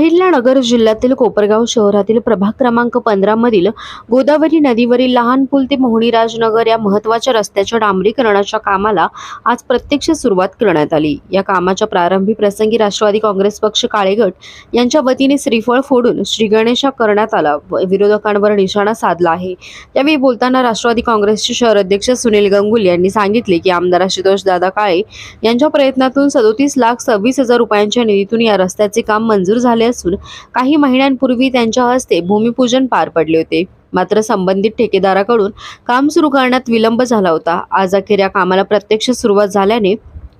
अहिल्यानगर जिल्ह्यातील कोपरगाव शहरातील प्रभाग क्रमांक 15 मधील गोदावरी नदीवरील लहान पूल ते मोहनीराजनगर या महत्त्वाच्या रस्त्याच्या डांबरीकरणाच्या कामाला आज प्रत्यक्ष सुरुवात करण्यात आली। या कामाच्या प्रारंभी प्रसंगी राष्ट्रवादी काँग्रेस पक्ष काळे गट यांच्या वतीने श्रीफळ फोडून श्रीगणेशा करण्यात आला व विरोधकांवर निशाणा साधला आहे। त्यावेळी बोलताना राष्ट्रवादी काँग्रेसचे शहर अध्यक्ष सुनील गंगुले यांनी सांगितले की आमदार आशुतोष दादा काळे यांच्या प्रयत्नातून 37,26,000 रुपयांच्या निधीतून या रस्त्याचे काम मंजूर झाले असून काही महिन्यांपूर्वी त्यांच्या हस्ते भूमिपूजन पार पडले होते। मात्र संबंधित ठेकेदाराकडून काम सुरू करण्यात विलंब झाला होता। आज अखेर या कामाला प्रत्यक्ष सुरुवात झाल्याने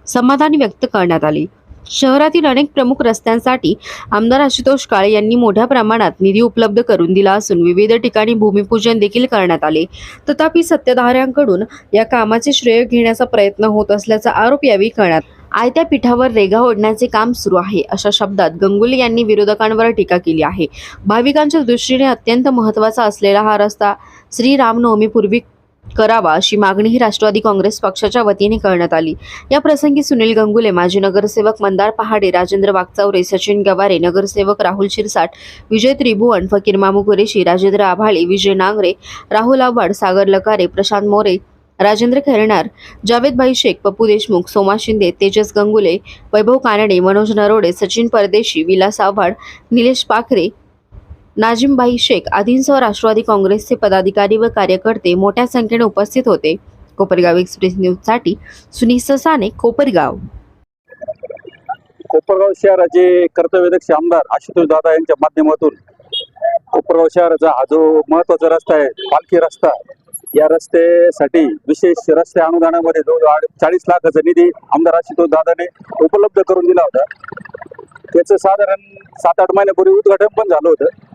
समाधान व्यक्त करण्यात आले। शहरातील अनेक प्रमुख रस्त्यांसाठी आमदार आशुतोष काळे यांनी मोठ्या प्रमाणात निधी उपलब्ध करून दिला असून विविध ठिकाणी भूमिपूजन देखील करण्यात आले। तथापि सत्ताधाऱ्यांकडून या कामाचे श्रेय घेण्याचा प्रयत्न होत असल्याचा आरोप यावेळी करण्यात आयत्या पीठावर रेघा ओढण्याचे काम सुरू आहे, अशा शब्दात गंगुले यांनी विरोधकांवर टीका केली आहे। भाविकांच्या दृष्टीने अत्यंत महत्त्वाचा असलेला हा रस्ता श्रीरामनवमीपूर्वी करावा अशी मागणीही राष्ट्रवादी काँग्रेस पक्षाच्या वतीने करण्यात आली। या प्रसंगी सुनील गंगुले, माजी नगरसेवक मंदार पहाडे, राजेंद्र वागचावरे, सचिन गवारे, नगरसेवक राहुल शिरसाट, विजय त्रिभुवन, फकीर मामू कुरेशी, राजेंद्र आभाळे, विजय नांगरे, राहुल आव्हाड, सागर लकारे, प्रशांत मोरे, राजेंद्र खैरनार, जावेदभाई शेख, पप्पू देशमुख, सोमा शिंदे, तेजस गंगुले, वैभव कानडे, मनोज नरोडे, सचिन परदेशी, विलास आव्हाड, निलेश पाखरे, नाजिमभाई शेख आदींसह राष्ट्रवादी काँग्रेसचे पदाधिकारी व कार्यकर्ते मोठ्या संख्येने उपस्थित होते। कोपरगाव एक्सप्रेस न्यूजसाठी सुनील ससाने, कोपरगाव। कोपरगाव शहराचे कर्तव्यदक्ष आमदार आशुतोष दादा यांच्या माध्यमातून कोपरगाव शहराचा हा जो महत्त्वाचा रस्ता आहे, पालखी रस्ता, या रस्त्यासाठी विशेष रस्ते अनुदानामध्ये जवळजवळ 40 लाखाचा निधी आमदार आशुतोष दादाने उपलब्ध करून दिला होता। त्याचं साधारण 7-8 महिन्यापूर्वी उद्घाटन पण झालं होतं,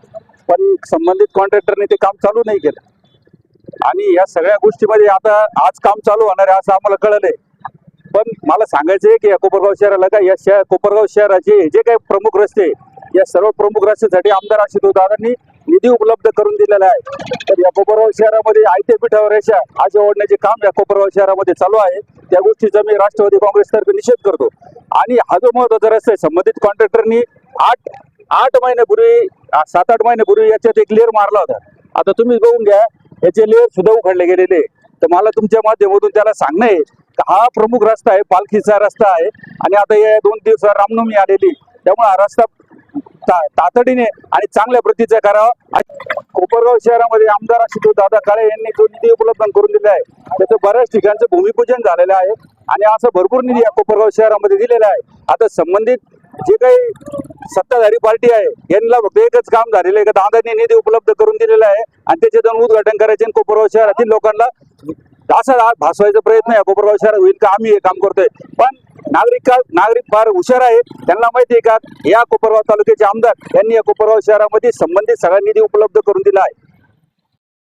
पण संबंधित कॉन्ट्रॅक्टरने ते काम चालू नाही केलं आणि या सगळ्या गोष्टीमध्ये आता आज काम चालू होणार आहे असं आम्हाला कळलंय। पण मला सांगायचं आहे की या कोपरगाव शहराला का या कोपरगाव शहराचे जे काही प्रमुख रस्ते, या सर्व प्रमुख रस्त्यासाठी आमदार आशुतोष दादांनी निधी उपलब्ध करून दिलेला आहे। तर या कोपरगाव शहरामध्ये आयत्या पीठावर रेषा आज ओढण्याचे काम या कोपरगाव शहरामध्ये चालू आहे। त्या गोष्टीचा मी राष्ट्रवादी काँग्रेसतर्फे निषेध करतो आणि हा जो महत्त्वाचा रस्ता आहे, संबंधित कॉन्ट्रॅक्टरनी 8 महिन्यापूर्वी 7-8 महिन्यापूर्वी याच्यात एक लेअर मारला होता। आता तुम्ही बघून घ्या, याचे लेअर सुद्धा उखडले गेलेले। तर मला तुमच्या माध्यमातून त्याला सांगणं आहे की हा प्रमुख रस्ता आहे, पालखीचा रस्ता आहे आणि आता या 2 दिवसात रामनवमी आलेली, त्यामुळे हा रस्ता तातडीने आणि चांगल्या प्रतीचा करावा। कोपरगाव शहरामध्ये आमदार आशुतोष दादा काळे यांनी जो निधी उपलब्ध करून दिला आहे त्याचं बऱ्याच ठिकाणचं भूमिपूजन झालेलं आहे आणि असं भरपूर निधी या कोपरगाव शहरामध्ये दिलेला आहे। आता संबंधित जे काही सत्ताधारी पार्टी आहे यांना फक्त एकच काम झालेलं आहे की दादांनी निधी उपलब्ध करून दिलेला आहे आणि त्याचे जाऊन उद्घाटन करायचे आणि कोपरगाव शहरातील लोकांना असा भासवायचा प्रयत्न या कोपरगाव शहरात होईल का आम्ही हे काम करतोय। पण नागरिक फार हुशार आहे, त्यांना माहिती आहे का या कोपरगाव तालुक्याचे आमदार यांनी या कोपरगाव शहरामध्ये संबंधित सगळा निधी उपलब्ध करून दिला आहे।